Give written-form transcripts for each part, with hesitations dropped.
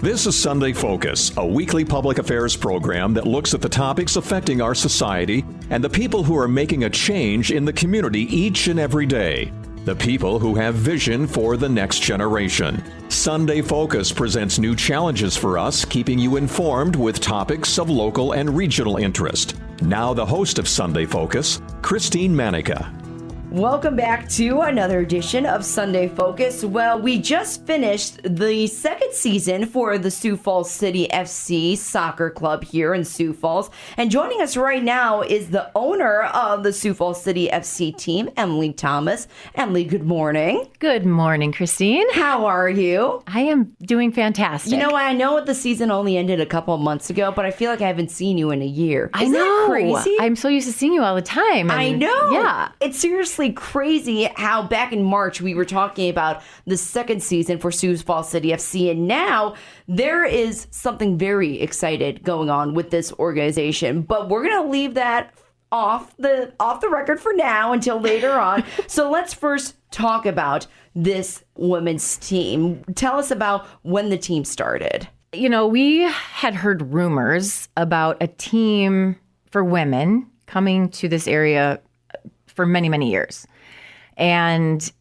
This is Sunday Focus, a weekly public affairs program that looks at the topics affecting our society and the people who are making a change in the community each and every day. The people who have vision for the next generation. Sunday Focus presents new challenges for us, keeping you informed with topics of local and regional interest. Now the host of Sunday Focus, Christine Manica. Welcome back to another edition of Sunday Focus. Well, we just finished the second season for the Sioux Falls City FC soccer club here in Sioux Falls. And joining us right now is the owner of the Sioux Falls City FC team, Emily Thomas. Emily, good morning. Good morning, Christine. How are you? I am doing fantastic. You know, I know the season only ended a couple of months ago, but I feel like I haven't seen you in a year. I know. That crazy? I'm so used to seeing you all the time. I know. Yeah. It's seriously crazy how back in March we were talking about the second season for Sioux Falls City FC, and now there is something very excited going on with this organization. But we're going to leave that off the record for now until later on. So let's first talk about this women's team. Tell us about when the team started. You know, we had heard rumors about a team for women coming to this area for many, many years. And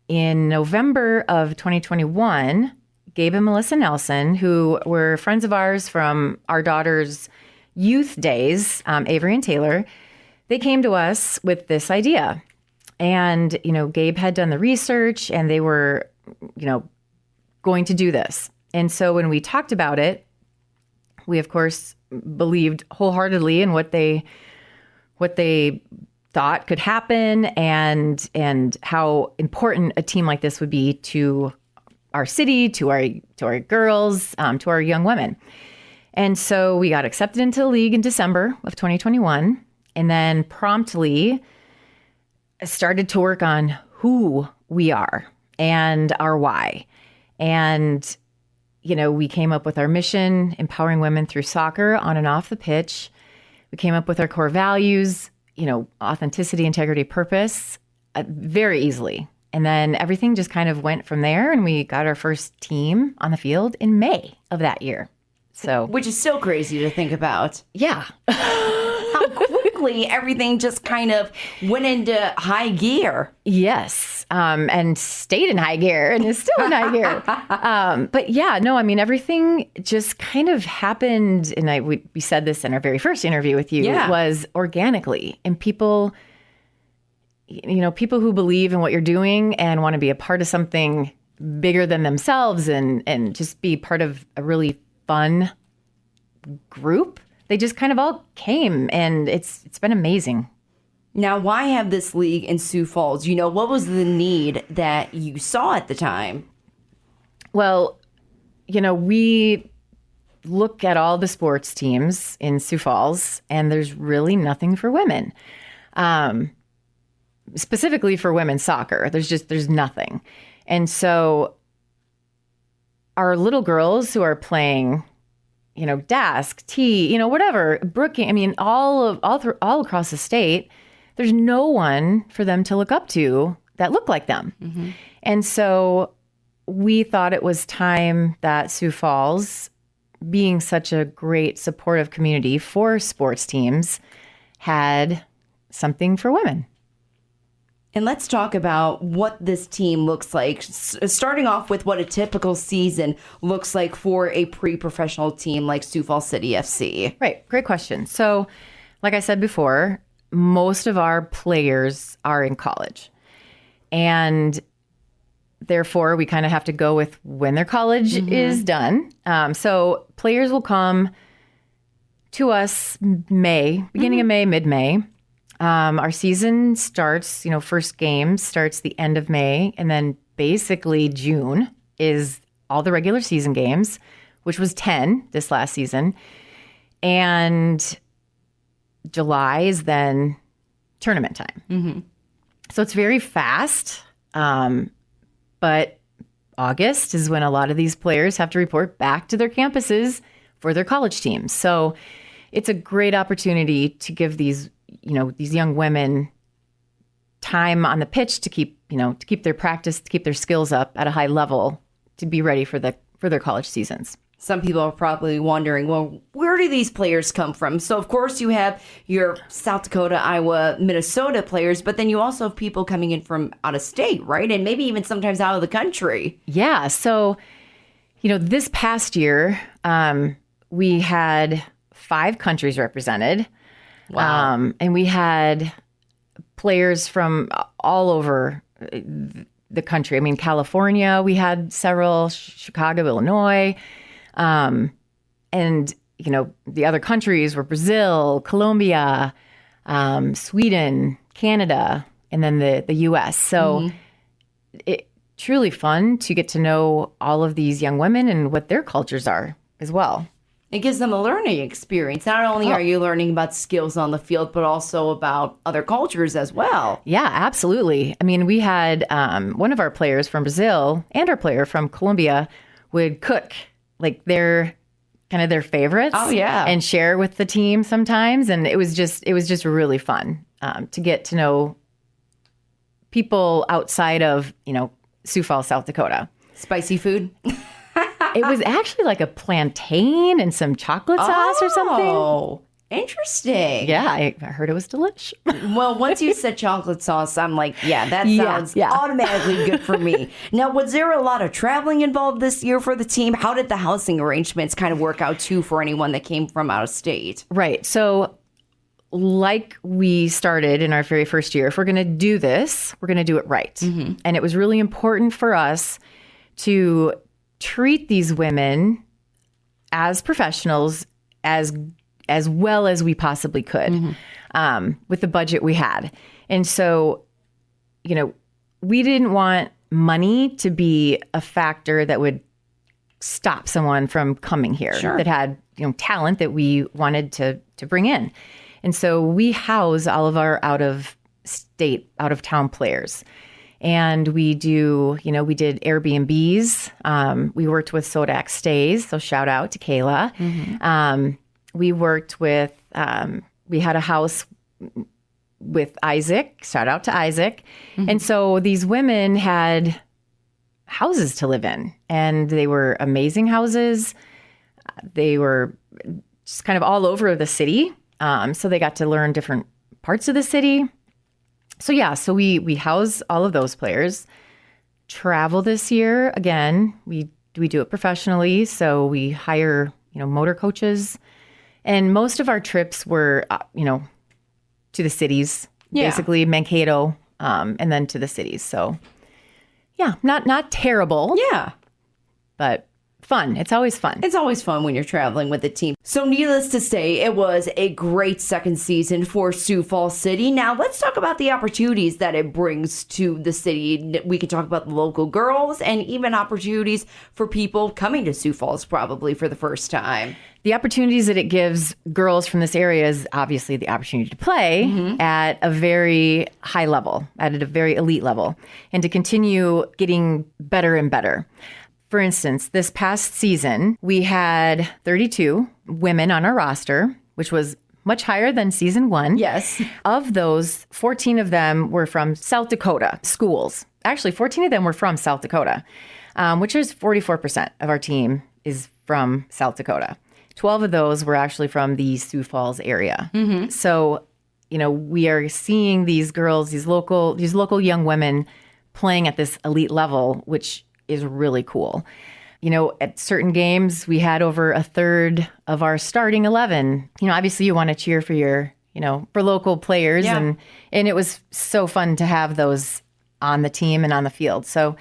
in November of 2021, Gabe and Melissa Nelson, who were friends of ours from our daughter's youth days, Avery and Taylor, they came to us with this idea. And, you know, Gabe had done the research and they were, you know, going to do this. And so when we talked about it, we, of course, believed wholeheartedly in what they thought could happen and how important a team like this would be to our city, to our girls, to our young women. And so we got accepted into the league in December of 2021, and then promptly started to work on who we are and our why. And, you know, we came up with our mission, empowering women through soccer on and off the pitch. We came up with our core values, you know, authenticity, integrity, purpose, very easily. And then everything just kind of went from there, and we got our first team on the field in May of that year. So, which is so crazy to think about. Yeah. How quickly everything just kind of went into high gear. Yes. And stayed in high gear and is still in high gear. But yeah, no, I mean, everything just kind of happened. And we said this in our very first interview with you, was organically. And people, you know, people who believe in what you're doing and want to be a part of something bigger than themselves and just be part of a really fun group, they just kind of all came, and it's been amazing. Now, why have this league in Sioux Falls? You know, what was the need that you saw at the time? Well, you know, we look at all the sports teams in Sioux Falls, and there's really nothing for women. Specifically for women's soccer, there's nothing. And so our little girls who are playing, you know, Dask, T, you know, whatever, Brooking, I mean, all across the state, there's no one for them to look up to that looked like them. Mm-hmm. And so we thought it was time that Sioux Falls, being such a great supportive community for sports teams, had something for women. And let's talk about what this team looks like, starting off with what a typical season looks like for a pre-professional team like Sioux Falls City FC. Right. Great question. So, like I said before, most of our players are in college. And therefore, we kind of have to go with when their college is done. So players will come to us beginning of May, mid-May. Our season starts, you know, first game starts the end of May, and then basically June is all the regular season games, which was 10 this last season. And July is then tournament time. Mm-hmm. So it's very fast. But August is when a lot of these players have to report back to their campuses for their college teams. So it's a great opportunity to give these young women time on the pitch to keep their practice, to keep their skills up at a high level, to be ready for their college seasons. Some people are probably wondering, well, where do these players come from? So, of course, you have your South Dakota, Iowa, Minnesota players, but then you also have people coming in from out of state, right? And maybe even sometimes out of the country. Yeah. So, this past year, we had 5 countries represented. Wow. And we had players from all over the country. I mean, California, we had several, Chicago, Illinois. And, the other countries were Brazil, Colombia, Sweden, Canada, and then the U.S. So it's truly fun to get to know all of these young women and what their cultures are as well. It gives them a learning experience. Not only are you learning about skills on the field, but also about other cultures as well. Yeah, absolutely. I mean, we had one of our players from Brazil and our player from Colombia would cook like their favorites. Oh, yeah. And share with the team sometimes. And it was just really fun to get to know people outside of, Sioux Falls, South Dakota. Spicy food? It was actually like a plantain and some chocolate sauce or something. Oh, interesting. Yeah, I heard it was delicious. Well, once you said chocolate sauce, I'm like, yeah, that sounds automatically good for me. Now, was there a lot of traveling involved this year for the team? How did the housing arrangements kind of work out, too, for anyone that came from out of state? Right. So like we started in our very first year, if we're going to do this, we're going to do it right. Mm-hmm. And it was really important for us to treat these women as professionals as well as we possibly could with the budget we had. And so, we didn't want money to be a factor that would stop someone from coming here that had, talent that we wanted to bring in. And so we house all of our out of town players. And we do, we did Airbnbs. We worked with Sodak Stays. So shout out to Kayla. Mm-hmm. We worked with, we had a house with Isaac. Shout out to Isaac. Mm-hmm. And so these women had houses to live in. And they were amazing houses. They were just kind of all over the city. So they got to learn different parts of the city. So we house all of those players. Travel this year, again, we do it professionally. So we hire, motor coaches. And most of our trips were, to the cities, basically Mankato, and then to the cities. So yeah, not terrible. Yeah. But fun. It's always fun. It's always fun when you're traveling with the team. So needless to say, it was a great second season for Sioux Falls City. Now let's talk about the opportunities that it brings to the city. We can talk about the local girls and even opportunities for people coming to Sioux Falls probably for the first time. The opportunities that it gives girls from this area is obviously the opportunity to play at a very high level, at a very elite level, and to continue getting better and better. For instance, this past season, we had 32 women on our roster, which was much higher than season 1. Yes. Of those, 14 of them were from South Dakota schools. Actually, 14 of them were from South Dakota, which is 44% of our team is from South Dakota. 12 of those were actually from the Sioux Falls area. Mm-hmm. So, we are seeing these girls, these local young women playing at this elite level, which is really cool. At certain games, we had over a third of our starting 11. Obviously you want to cheer for your, for local players. Yeah. And it was so fun to have those on the team and on the field. So,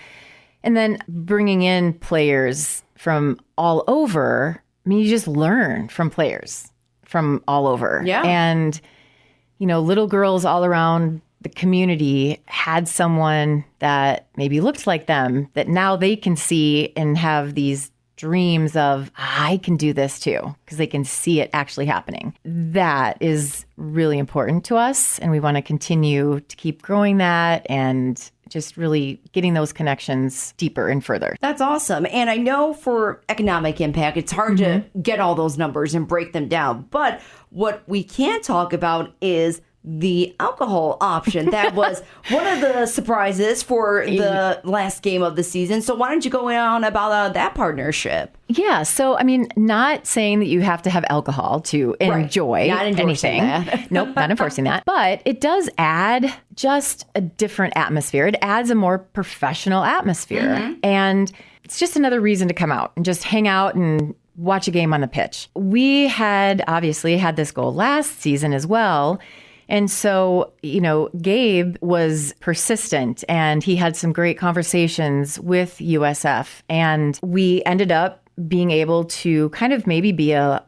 and then bringing in players from all over, you just learn from players from all over. Yeah. And, little girls all around the community had someone that maybe looked like them that now they can see and have these dreams of, I can do this too, because they can see it actually happening. That is really important to us. And we want to continue to keep growing that and just really getting those connections deeper and further. That's awesome. And I know for economic impact, it's hard to get all those numbers and break them down. But what we can talk about is the alcohol option. That was one of the surprises for the last game of the season. So why don't you go on about that partnership? Yeah. So, I mean, not saying that you have to have alcohol to enjoy anything. Nope, not enforcing that. But it does add just a different atmosphere. It adds a more professional atmosphere. And it's just another reason to come out and just hang out and watch a game on the pitch. We had obviously had this goal last season as well. And so, you know, Gabe was persistent and he had some great conversations with USF. And we ended up being able to kind of maybe be a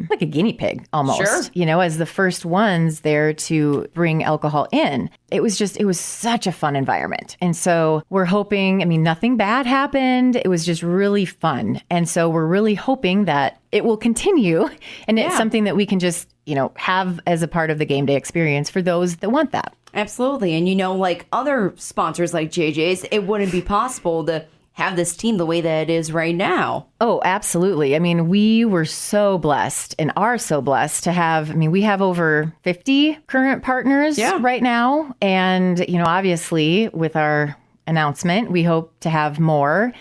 like a guinea pig almost, you know, as the first ones there to bring alcohol in. It was such a fun environment. And so we're hoping, I mean, nothing bad happened. It was just really fun. And so we're really hoping that it will continue. And it's something that we can just, you know, have as a part of the game day experience for those that want that. Absolutely. And, you know, like other sponsors like JJ's, it wouldn't be possible to have this team the way that it is right now. Oh, absolutely. I mean, we were so blessed and are so blessed to have, I mean, we have over 50 current partners right now. And, you know, obviously with our announcement, we hope to have more.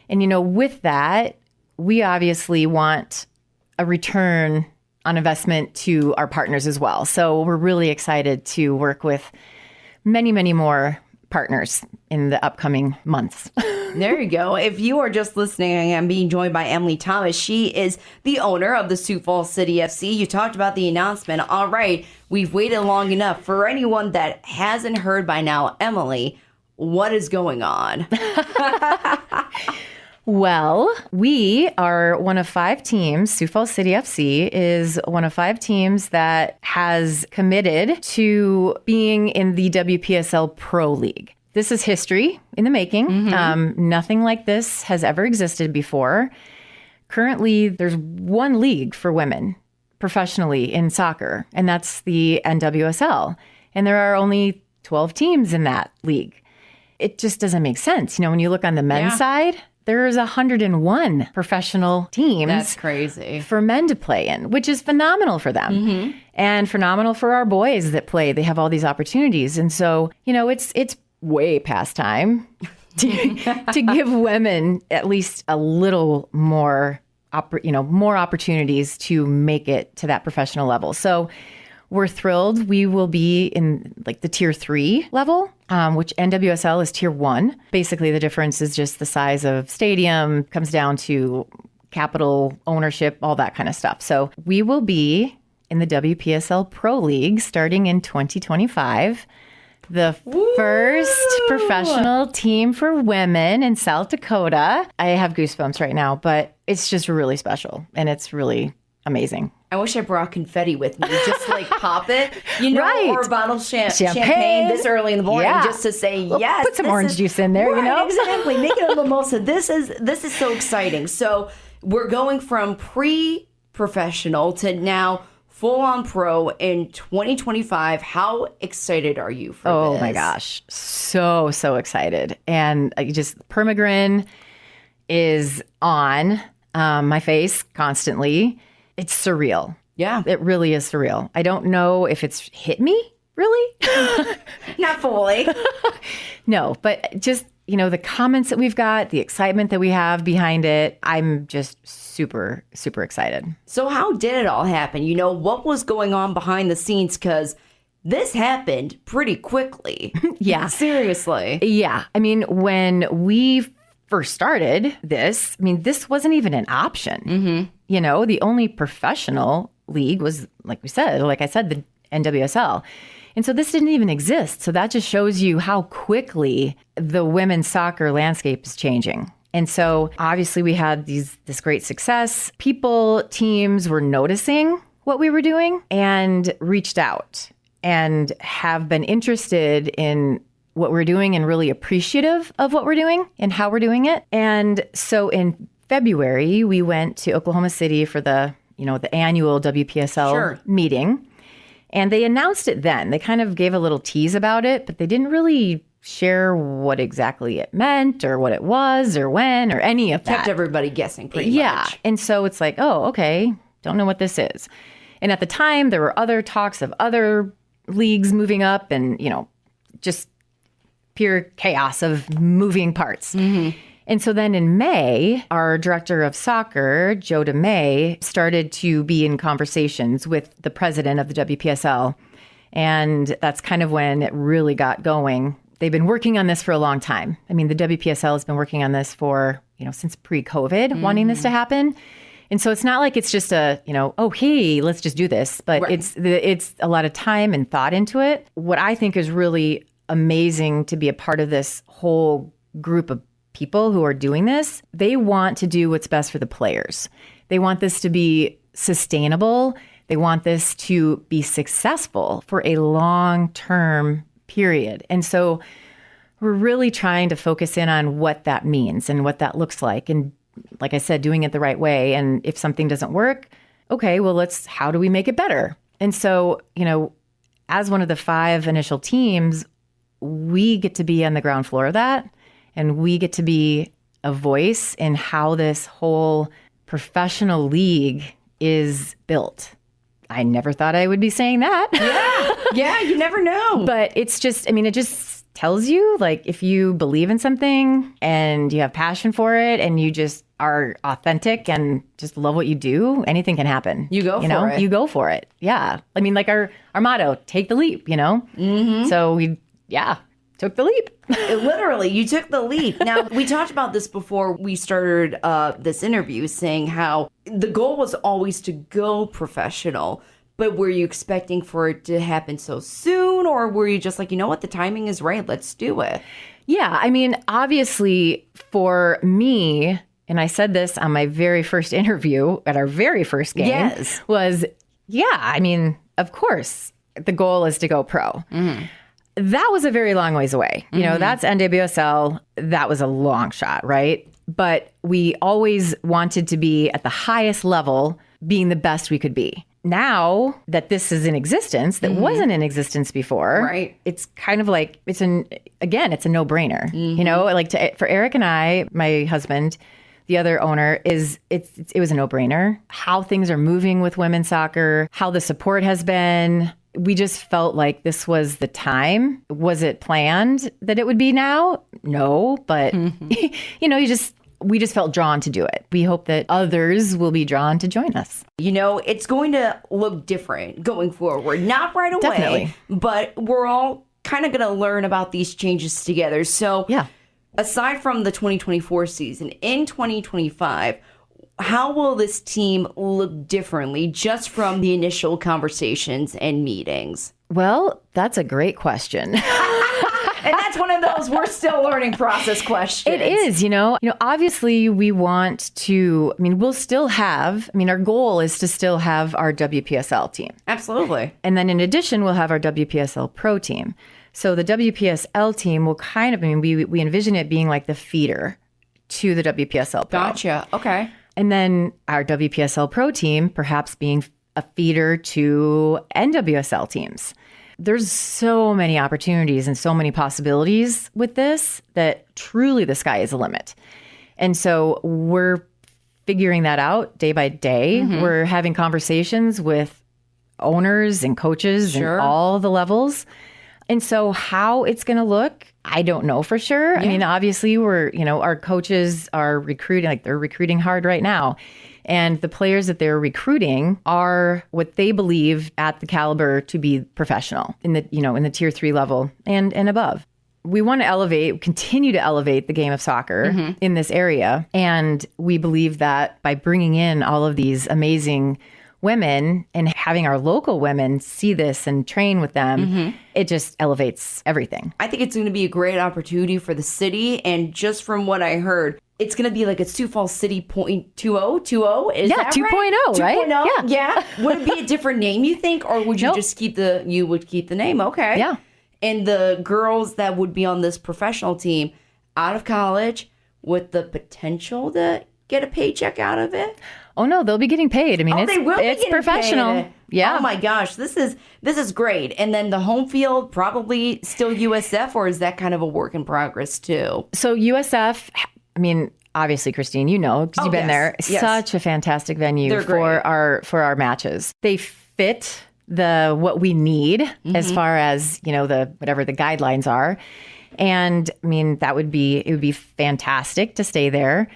And, you know, with that, we obviously want a return on investment to our partners as well. So we're really excited to work with many, many more partners in the upcoming months. There you go. If you are just listening, I'm being joined by Emily Thomas. She is the owner of the Sioux Falls City FC. You talked about the announcement. All right, we've waited long enough. For anyone that hasn't heard by now, Emily, what is going on? Well, we are one of 5 teams. Sioux Falls City FC is one of 5 teams that has committed to being in the WPSL Pro League. This is history in the making. Nothing like this has ever existed before. Currently, there's one league for women professionally in soccer, and that's the NWSL. And there are only 12 teams in that league. It just doesn't make sense. You know, when you look on the men's side, there's 101 professional teams. That's crazy. For men to play in, which is phenomenal for them and phenomenal for our boys that play. They have all these opportunities. And so, you know, it's way past time to give women at least a little more, more opportunities to make it to that professional level. So we're thrilled. We will be in like the tier 3 level, which NWSL is tier 1. Basically, the difference is just the size of stadium, comes down to capital ownership, all that kind of stuff. So we will be in the WPSL Pro League starting in 2025. The first professional team for women in South Dakota. I have goosebumps right now, but it's just really special and it's really amazing. I wish I brought confetti with me, just like pop it, you know, Right. or a bottle of champagne this early in the morning, just to say yes. Put some orange juice in there, you know? Exactly. Make it a mimosa. This is so exciting. So we're going from pre-professional to now full-on pro in 2025. How excited are you for this? Oh my gosh, so excited! And Permagrin is on my face constantly. It's surreal. Yeah. It really is surreal. I don't know if it's hit me, really. Not fully. No, but just, you know, the comments that we've got, the excitement that we have behind it, I'm just super, super excited. So how did it all happen? You know, what was going on behind the scenes? Because this happened pretty quickly. Yeah. Seriously. Yeah. I mean, when we first started this, I mean, this wasn't even an option. You know, the only professional league was, like I said, the NWSL. And so this didn't even exist. So that just shows you how quickly the women's soccer landscape is changing. And so obviously we had this great success. Teams were noticing what we were doing and reached out and have been interested in what we're doing and really appreciative of what we're doing and how we're doing it. And so in February, we went to Oklahoma City for the annual WPSL meeting. And they announced it then. They kind of gave a little tease about it, but they didn't really share what exactly it meant or what it was or when or any of that. Kept everybody guessing pretty much. Yeah. And so it's like, oh, okay, don't know what this is. And at the time, there were other talks of other leagues moving up and, just pure chaos of moving parts. And so then in May, our director of soccer, Joe DeMay, started to be in conversations with the president of the WPSL. And that's kind of when it really got going. They've been working on this for a long time. I mean, the WPSL has been working on this for, since pre-COVID, wanting this to happen. And so it's not like it's just a, oh, hey, let's just do this. But it's a lot of time and thought into it. What I think is really amazing to be a part of this whole group of people who are doing this, they want to do what's best for the players. They want this to be sustainable. They want this to be successful for a long-term period. And so we're really trying to focus in on what that means and what that looks like. And like I said, doing it the right way. And if something doesn't work, okay, well, how do we make it better? And so, as one of the 5 initial teams, we get to be on the ground floor of that. And we get to be a voice in how this whole professional league is built. I never thought I would be saying that. Yeah, you never know. But it's just, it just tells you, like, if you believe in something and you have passion for it and you just are authentic and just love what you do, anything can happen. You go for it. You go for it. Yeah. Like our motto, take the leap, So we took the leap. Literally, you took the leap. Now, we talked about this before we started this interview, saying how the goal was always to go professional. But were you expecting for it to happen so soon? Or were you just like, what, the timing is right, let's do it? Yeah, obviously for me, and I said this on my very first interview at our very first game, was, of course, the goal is to go pro. That was a very long ways away. That's NWSL. That was a long shot, right? But we always wanted to be at the highest level, being the best we could be. Now that this is in existence, that wasn't in existence before, right? It's kind of like, it's a no-brainer. For Eric and I, my husband, the other owner, it was a no-brainer. How things are moving with women's soccer, how the support has been. We just felt like this was the time. Was it planned that it would be now? No, but we just felt drawn to do it. We hope that others will be drawn to join us. It's going to look different going forward. Not right away, definitely, but we're all kind of going to learn about these changes together. So aside from the 2024 season, in 2025, how will this team look differently just from the initial conversations and meetings? Well, that's a great question. And that's one of those we're still learning process questions. It is, obviously we want to, we'll still have, our goal is to still have our WPSL team. Absolutely. And then in addition, we'll have our WPSL Pro team. So the WPSL team will kind of, we envision it being like the feeder to the WPSL Pro. Gotcha. Okay. And then our WPSL Pro team perhaps being a feeder to NWSL teams. There's so many opportunities and so many possibilities with this that truly the sky is the limit. And so we're figuring that out day by day. We're having conversations with owners and coaches and all the levels. And so how it's going to look, I don't know for sure. Obviously our coaches are recruiting, they're recruiting hard right now. And the players that they're recruiting are what they believe at the caliber to be professional in the tier 3 level and above. We want to continue to elevate the game of soccer in this area. And we believe that by bringing in all of these amazing women and having our local women see this and train with them, it just elevates everything. I think it's going to be a great opportunity for the city. And just from what I heard, it's going to be like a Sioux Falls City 2.0. Is that 2.0, right? 2.0? Yeah. Would it be a different name, you think? Or would you just keep the name? Okay. Yeah. And the girls that would be on this professional team out of college with the potential to get a paycheck out of it? Oh no, they'll be getting paid. It's professional. Paid. Yeah. Oh my gosh, this is great. And then the home field probably still USF, or is that kind of a work in progress too? So USF, obviously, Christine, because you've been there. Yes. Such a fantastic venue for our matches. They fit what we need as far as, the whatever the guidelines are. And I mean, it would be fantastic to stay there.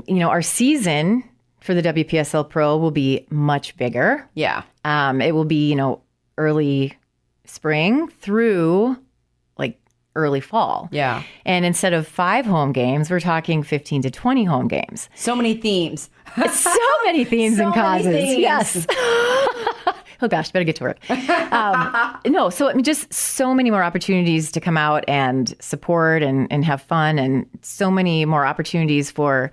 Our season for the WPSL Pro will be much bigger. Yeah. It will be, early spring through like early fall. Yeah. And instead of 5 home games, we're talking 15 to 20 home games. So many themes. So many themes and causes. Yes. Oh gosh, better get to work. No, so I mean, just so many more opportunities to come out and support and have fun, and so many more opportunities for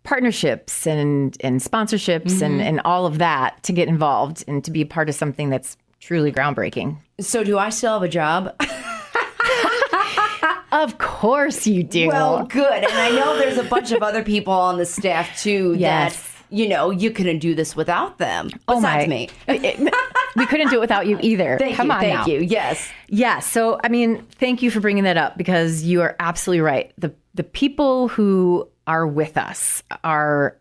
partnerships and sponsorships and all of that to get involved and to be a part of something that's truly groundbreaking. So do I still have a job? Of course you do. Well, good. And I know there's a bunch of other people on the staff too that, you couldn't do this without them. Besides me. We couldn't do it without you either. Thank you. Yes. Yeah. So, I mean, thank you for bringing that up, because you are absolutely right. The people who are with us are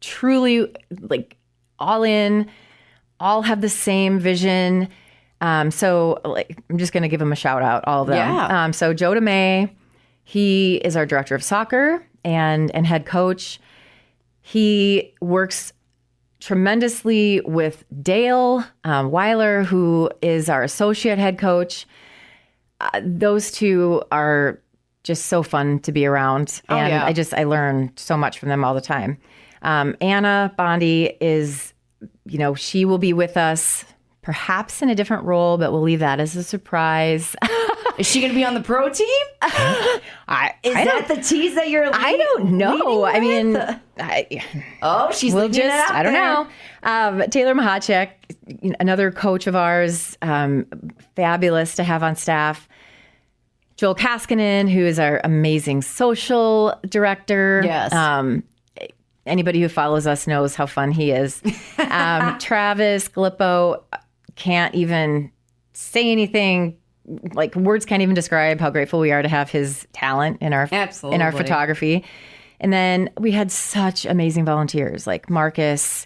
truly like all in, all have the same vision. So like, I'm just going to give them a shout out, all of them. Yeah. So Joe DeMay, he is our director of soccer and head coach. He works tremendously with Dale Weiler, who is our associate head coach. Those two are just so fun to be around. And I learn so much from them all the time. Anna Bondi is, she will be with us perhaps in a different role, but we'll leave that as a surprise. Is she going to be on the pro team? Is that the tease that you're leading? I don't know. I mean, she's leaving it out I don't know. Taylor Mahacek, another coach of ours, fabulous to have on staff. Joel Kaskinen, who is our amazing social director. Yes. Anybody who follows us knows how fun he is. Travis Glippo, can't even say anything. Like, words can't even describe how grateful we are to have his talent in our photography. And then we had such amazing volunteers like Marcus,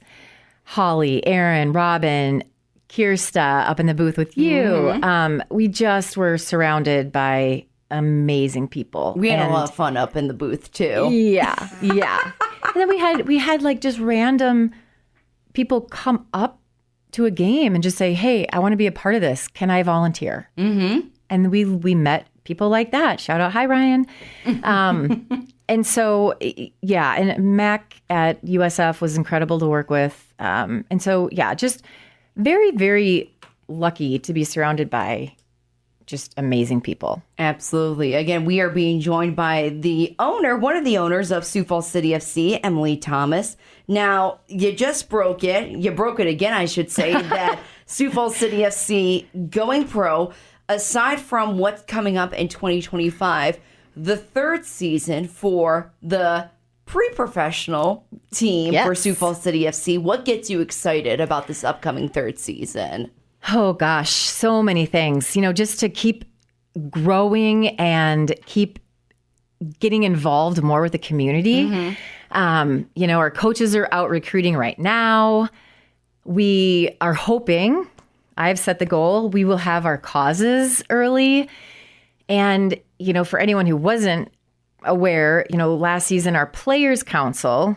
Holly, Aaron, Robin, Kirsta up in the booth with you. We just were surrounded by amazing people. We had a lot of fun up in the booth too. Yeah. And then we had like just random people come up to a game and just say, "Hey, I want to be a part of this. Can I volunteer?" And we met people like that. Shout out, hi Ryan. And so and Mac at USF was incredible to work with. And so just very, very lucky to be surrounded by just amazing people. Absolutely. Again, we are being joined by one of the owners of Sioux Falls City FC, Emily Thomas. Now, you just broke it. You broke it again, I should say, that Sioux Falls City FC going pro, aside from what's coming up in 2025, the third season for the pre-professional team for Sioux Falls City FC. What gets you excited about this upcoming third season? Oh gosh, so many things. Just to keep growing and keep getting involved more with the community. Our coaches are out recruiting right now. We are hoping, I've set the goal, we will have our causes early. And, for anyone who wasn't aware, last season our Players Council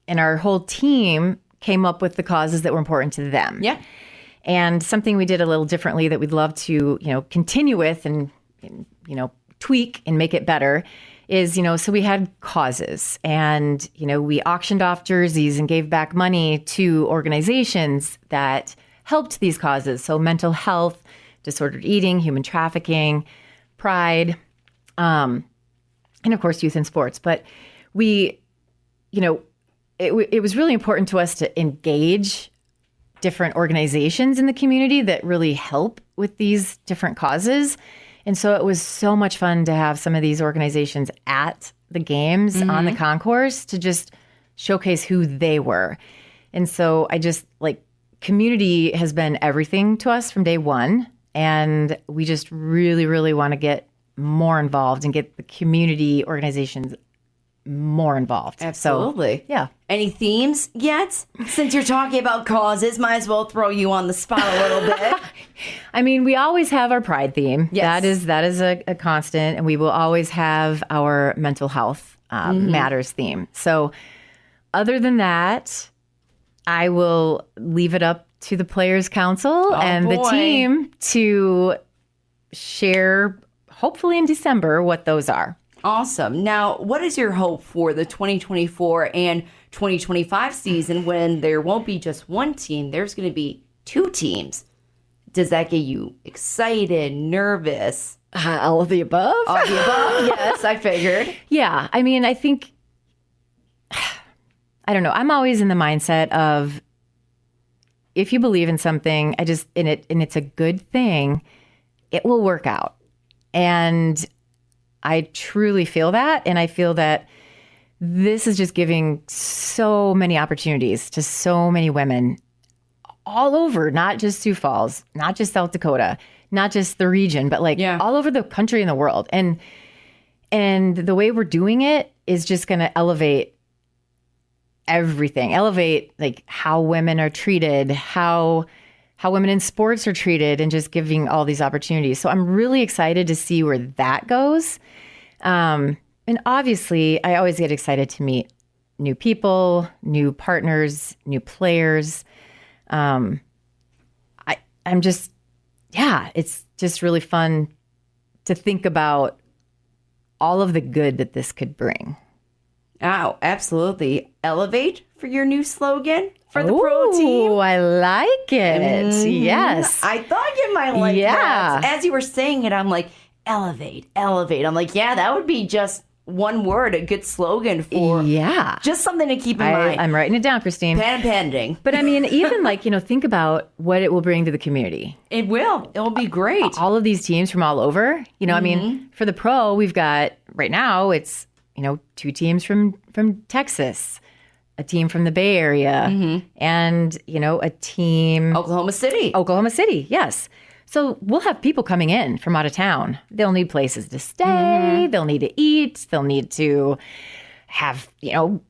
and our whole team came up with the causes that were important to them. Yeah. And something we did a little differently that we'd love to, continue with and tweak and make it better is, so we had causes and, we auctioned off jerseys and gave back money to organizations that helped these causes. So mental health, disordered eating, human trafficking, pride, and of course, youth and sports. But we, it was really important to us to engage different organizations in the community that really help with these different causes. And so it was so much fun to have some of these organizations at the games on the concourse to just showcase who they were. And so community has been everything to us from day one. And we just really, really want to get more involved and get the community organizations more involved. Absolutely. So, yeah. Any themes yet? Since you're talking about causes, might as well throw you on the spot a little bit. I mean, we always have our pride theme. Yes. That is a constant, and we will always have our mental health matters theme. So other than that, I will leave it up to the Players Council and the team to share, hopefully in December, what those are. Awesome. Now, what is your hope for the 2024 and 2025 season when there won't be just one team? There's going to be two teams. Does that get you excited, nervous? All of the above? All of the above, yes, I figured. Yeah. I mean, I think, I don't know. I'm always in the mindset of if you believe in something, and it's a good thing, it will work out. And I truly feel that. And I feel that this is just giving so many opportunities to so many women all over, not just Sioux Falls, not just South Dakota, not just the region, but all over the country and the world. And the way we're doing it is just going to elevate everything, elevate like how women are treated, how women in sports are treated, and just giving all these opportunities. So I'm really excited to see where that goes. And obviously, I always get excited to meet new people, new partners, new players. It's just really fun to think about all of the good that this could bring. Oh, absolutely. Elevate for your new slogan for the pro team. Oh, I like it. Yes. I thought you might like that. As you were saying it, I'm like, elevate, elevate. I'm like, yeah, that would be just one word, a good slogan for just something to keep in mind. I'm writing it down, Christine. Pen pending. But I mean, even think about what it will bring to the community. It will. It will be great. All of these teams from all over. I mean, for the pro, we've got right now, it's, two teams from Texas, a team from the Bay Area, and, a team. Oklahoma City, yes. So we'll have people coming in from out of town. They'll need places to stay. They'll need to eat. They'll need to have,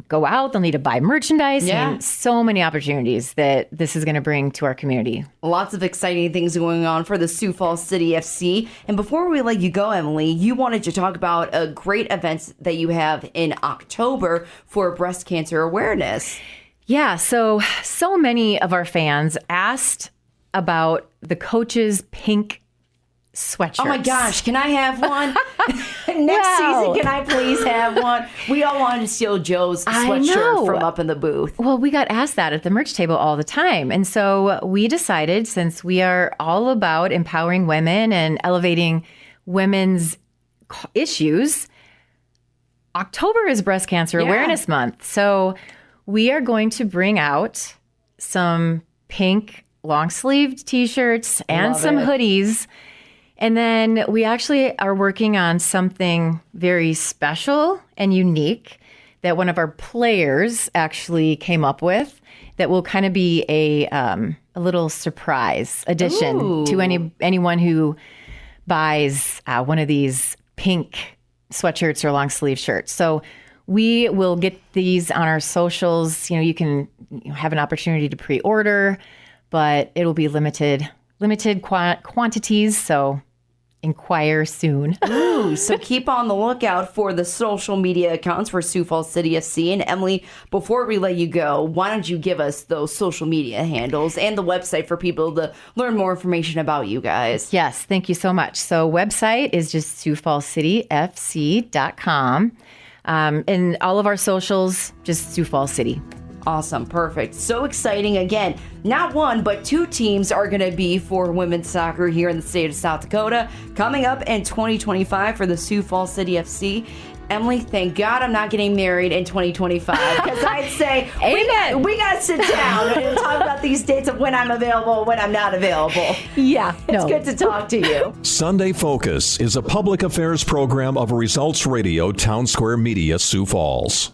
go out. They'll need to buy merchandise. Yeah. I mean, so many opportunities that this is going to bring to our community. Lots of exciting things going on for the Sioux Falls City FC. And before we let you go, Emily, you wanted to talk about a great event that you have in October for breast cancer awareness. Yeah. So many of our fans asked about the coach's pink sweatshirts. Oh my gosh, can I have one? Next season, can I please have one? We all wanted to steal Joe's sweatshirt from up in the booth. Well, we got asked that at the merch table all the time. And so we decided, since we are all about empowering women and elevating women's issues, October is Breast Cancer Awareness Month. So we are going to bring out some pink long-sleeved t-shirts and some hoodies. And then we actually are working on something very special and unique that one of our players actually came up with that will kind of be a little surprise addition to anyone who buys one of these pink sweatshirts or long-sleeve shirts. So we will get these on our socials. You can have an opportunity to pre-order, but it'll be limited quantities, so inquire soon. So keep on the lookout for the social media accounts for Sioux Falls City FC. And Emily, before we let you go, why don't you give us those social media handles and the website for people to learn more information about you guys? Yes, thank you so much. So website is just SiouxFallsCityFC.com. And all of our socials, just Sioux Falls City. Awesome. Perfect. So exciting. Again, not one, but two teams are going to be for women's soccer here in the state of South Dakota coming up in 2025 for the Sioux Falls City FC. Emily, thank God I'm not getting married in 2025, because I'd say we got to sit down and talk about these dates of when I'm available, when I'm not available. Yeah. It's good to talk to you. Sunday Focus is a public affairs program of Results Radio Town Square Media, Sioux Falls.